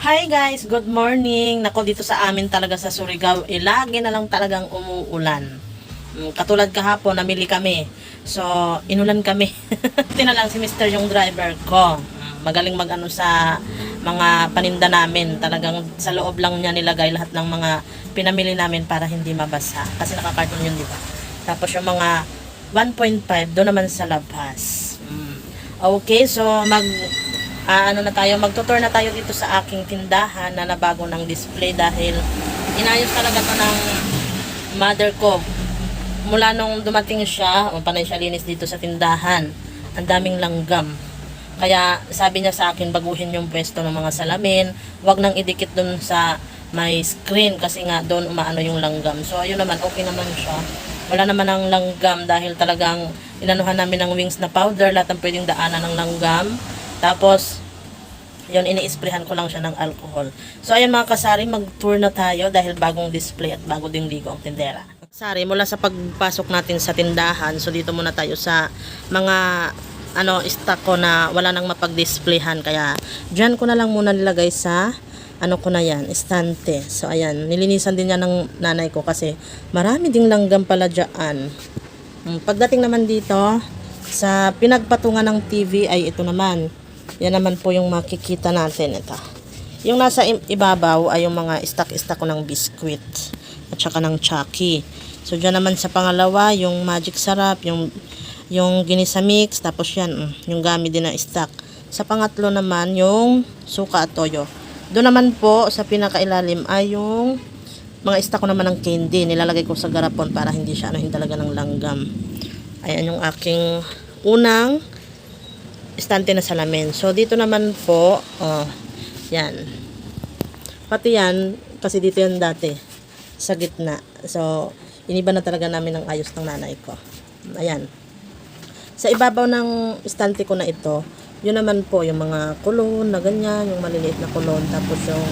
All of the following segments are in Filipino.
Hi guys, good morning. Nako, dito sa amin talaga sa Surigao, lagi na lang talagang umuulan. Katulad kahapon, namili kami. So, inulan kami. Tina lang si Mr. yung driver ko. Magaling mag-ano sa mga paninda namin. Talagang sa loob lang niya nilagay lahat ng mga pinamili namin para hindi mabasa. Kasi nakakarton yun, di ba? Tapos yung mga 1.5 doon naman sa labas. Okay, so magtutour na tayo dito sa aking tindahan na nabago ng display dahil inayos talaga to ng mother ko. Mula nung dumating siya, panay siya linis dito sa tindahan. Ang daming langgam. Kaya sabi niya sa akin, baguhin yung pwesto ng mga salamin. Huwag nang idikit dun sa may screen kasi nga doon umaano yung langgam. So ayun naman, okay naman siya. Wala naman ang langgam dahil talagang inanuhan namin ng wings na powder. Lahat ng pwedeng daanan ng langgam. Tapos, yun, ini-sprayhan ko lang siya ng alcohol. So, ayan mga kasari, mag-tour na tayo dahil bagong display at bago ding ligo ang tindera. Kasari, mula sa pagpasok natin sa tindahan, so dito muna tayo sa mga stock ko na wala nang mapag-displayhan. Kaya, dyan ko na lang muna nilagay sa ko na yan, estante. So, ayan, nilinisan din niya ng nanay ko kasi marami ding langgam pala dyan. Pagdating naman dito, sa pinagpatungan ng TV ay ito naman. Yan naman po yung makikita natin. Ito. Yung nasa ibabaw ay yung mga stock ko ng biskwit at saka ng Chucky. So, dyan naman sa pangalawa, yung magic sarap, yung ginisa mix, tapos yan, yung gamit din na stock. Sa pangatlo naman, yung suka at toyo. Doon naman po, sa pinakailalim ay yung mga stock ko naman ng candy. Nilalagay ko sa garapon para hindi siya anuhin talaga ng langgam. Ayan yung aking unang estante na salamin. So, dito naman po, yan. Pati yan, kasi dito yan dati, sa gitna. So, iniba na talaga namin ang ayos ng nanay ko. Ayan. Sa ibabaw ng estante ko na ito, yun naman po, yung mga kulon na ganyan, yung maliliit na kulon, tapos yung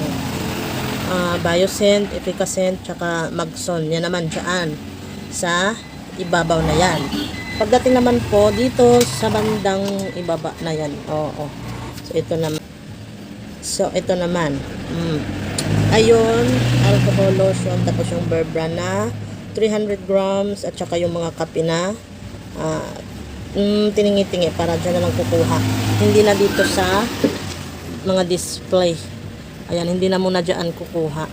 Bioscent, Efficacent, tsaka Magson. Yan naman dyan, sa ibabaw na yan. Pagdating naman po dito sa bandang ibaba na yan. Oo. So ito naman. Ayun, alcohol lotion, tapos yung Bear Brand na 300 grams at saka yung mga kape na tiningi-tingi para dyan na lang kukuha. Hindi na dito sa mga display. Ayan, hindi na muna dyan kukuha.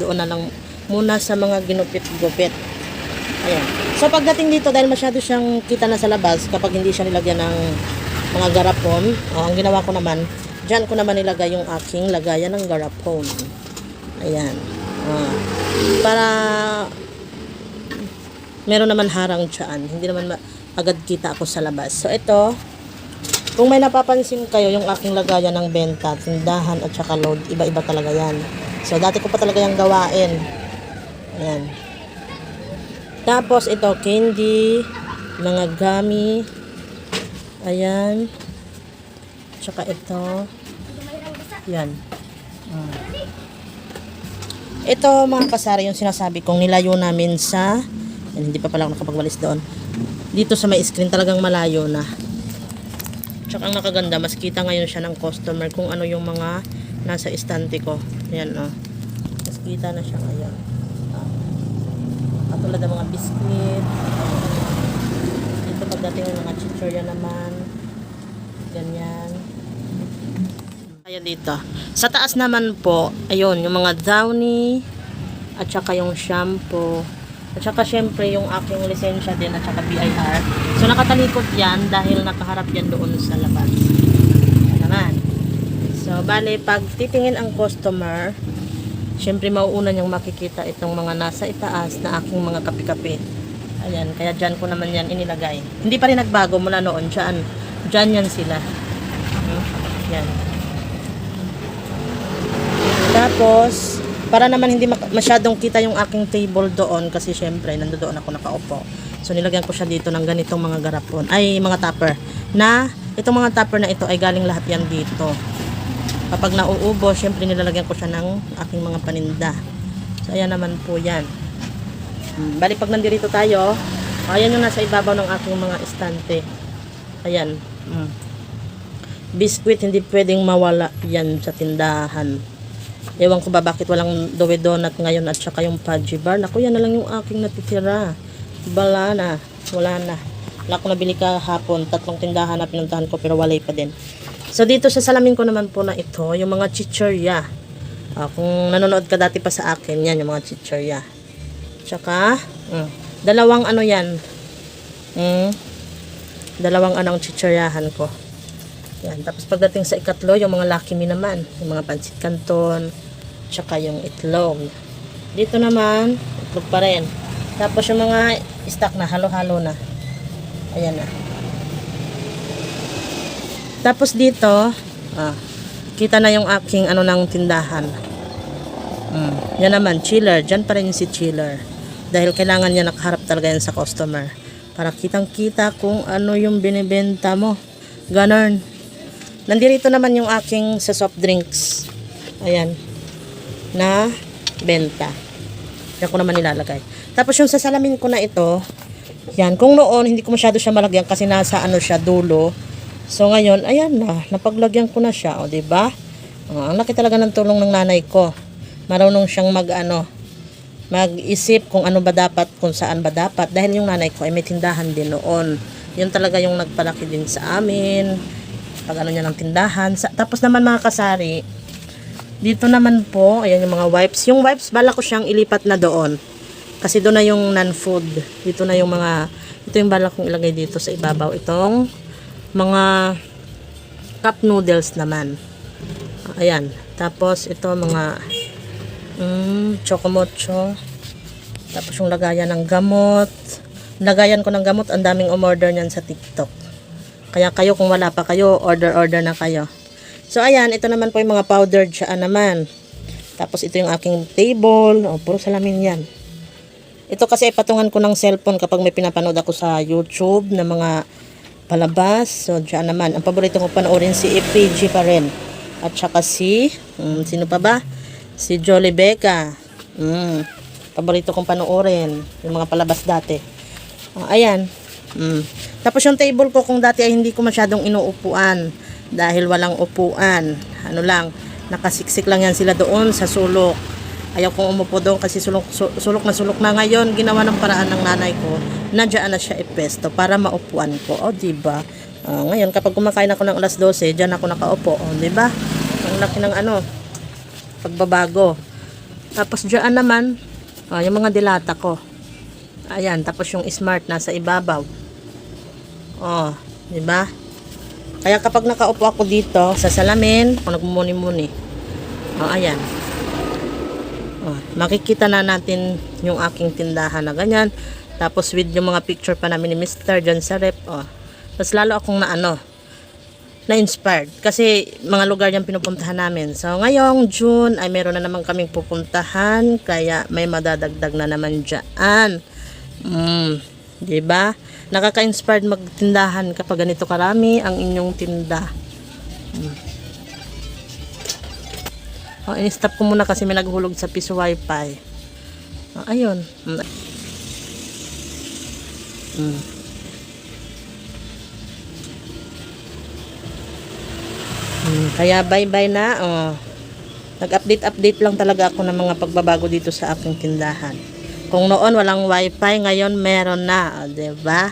Doon na lang muna sa mga ginupit-gupit. Ayan. So, pagdating dito, dahil masyado siyang kita na sa labas, kapag hindi siya nilagyan ng mga garapon, ang ginawa ko naman, dyan ko naman nilagay yung aking lagayan ng garapon. Ayan. Para meron naman harang dyan. Hindi naman agad kita ako sa labas. So, ito, kung may napapansin kayo, yung aking lagayan ng benta, tindahan at saka load, iba-iba talaga yan. So, dati ko pa talaga yung gawain. Ayan. Tapos, ito, candy, mga gummy, ayan, tsaka ito, yan. Ito, mga kasari, yung sinasabi kong nilayo namin sa, yan, hindi pa pala ako nakapagwalis doon, dito sa may screen, talagang malayo na. Tsaka ang nakaganda, mas kita ngayon siya ng customer kung ano yung mga nasa estante ko. Yan, mas kita na siya ngayon. Katulad ng mga biscuit. Dito pagdating ng mga chichorya naman. Ganyan. Kaya dito. Sa taas naman po, ayun, yung mga downy at saka yung shampoo. At saka syempre yung aking lisensya din at saka BIR. So nakatalikod yan dahil nakaharap yan doon sa labas. Ayan naman. So bale, pag titingin ang customer, syempre mauuna niyang makikita itong mga nasa itaas na aking mga kape-kape. Ayan, kaya dyan ko naman yan inilagay. Hindi pa rin nagbago mula noon. Dyan yan sila. Yan. Tapos, para naman hindi masyadong kita yung aking table doon kasi syempre nandoon ako nakaupo. So nilagyan ko siya dito ng ganitong mga garapon. Ay, mga tupper. Itong mga tupper na ito ay galing lahat yan dito. Kapag nauubo, syempre nilalagyan ko siya ng aking mga paninda. So, ayan naman po yan. Bali, pag nandito tayo, ayan yung nasa ibabaw ng aking mga estante. Ayan. Biscuit, hindi pwedeng mawala yan sa tindahan. Ewan ko ba bakit walang Dowe Donut ngayon at saka yung Fudgy Bar. Naku, yan na lang yung aking natitira. Wala na. Wala ko nabili kahapon. 3 tindahan na pinuntahan ko pero walay pa din. So dito sa salamin ko naman po na ito, yung mga chichirya. Kung nanonood ka dati pa sa akin, yan yung mga chichirya. Tsaka, dalawang ano yan. Dalawang anong chichiryahan ko. Yan. Tapos pagdating sa ikatlo, yung mga Lucky Me naman. Yung mga pansit canton. Tsaka yung itlog. Dito naman, itlog pa rin. Tapos yung mga stock na, halo-halo na. Ayan na. Tapos dito, kita na yung aking ano ng tindahan. Yan naman, chiller. Diyan pa rin yung si chiller. Dahil kailangan niya nakaharap talaga yan sa customer. Para kitang-kita kung ano yung binibenta mo. Ganon. Nandito naman yung aking sa soft drinks. Ayan. Na benta. Yan ko naman nilalagay. Tapos yung sa salamin ko na ito, yan. Kung noon, hindi ko masyado siya malagyan kasi nasa ano siya, dulo. So ngayon, ayan na. Napaglagyan ko na siya. O, diba? Ang laki talaga ng tulong ng nanay ko. Marunong siyang mag-isip kung ano ba dapat, kung saan ba dapat. Dahil yung nanay ko ay may tindahan din noon. Yun talaga yung nagpalaki din sa amin. Pag ano niya ng tindahan. Tapos naman mga kasari, dito naman po, ayan yung mga wipes. Yung wipes, bala ko siyang ilipat na doon. Kasi doon na yung non-food. Dito na yung mga, ito yung bala kong ilagay dito sa ibabaw. Itong mga cup noodles naman. Ayan. Tapos ito mga chocomocho. Tapos yung lagayan ng gamot. Lagayan ko ng gamot, ang daming umorder niyan sa TikTok. Kaya kayo, kung wala pa kayo, order na kayo. So ayan, ito naman po yung mga powdered siya naman. Tapos ito yung aking table. Puro salamin yan. Ito kasi patungan ko ng cellphone kapag may pinapanood ako sa YouTube na mga palabas. So dyan naman, ang paborito ko panoorin si FPG pa rin. At saka sino pa ba? Si Jolly Becca. Paborito kong panoorin yung mga palabas dati. Ayan. Tapos yung table ko, kung dati ay hindi ko masyadong inuupuan dahil walang upuan. Ano lang, nakasiksik lang yan sila doon sa sulok. Ayaw kong umupo doon kasi sulok na ngayon. Ginawa ng paraan ng nanay ko na dyan na siya ipesto para maupuan ko. O, diba? Ngayon, kapag kumakain ako ng alas 12, dyan ako nakaupo. O, diba? Ang laki ng pagbabago. Tapos dyan naman, yung mga dilata ko. Ayan, tapos yung smart nasa ibabaw. O, diba? Kaya kapag nakaupo ako dito sa salamin, nagmumuni-muni. Ayan. Makikita na natin yung aking tindahan na ganyan. Tapos with yung mga picture pa namin ni Mr. dyan sa rep. Tapos lalo akong na-inspired. Kasi mga lugar yung pinupuntahan namin. So ngayong June ay meron na naman kaming pupuntahan. Kaya may madadagdag na naman dyan. Diba? Nakaka-inspired magtindahan kapag ganito karami ang inyong tinda. In-stop ko muna kasi may naghulog sa piso wifi. Ayun. Kaya bye-bye na. Nag-update lang talaga ako ng mga pagbabago dito sa aking tindahan. Kung noon walang wifi, ngayon meron na. Diba?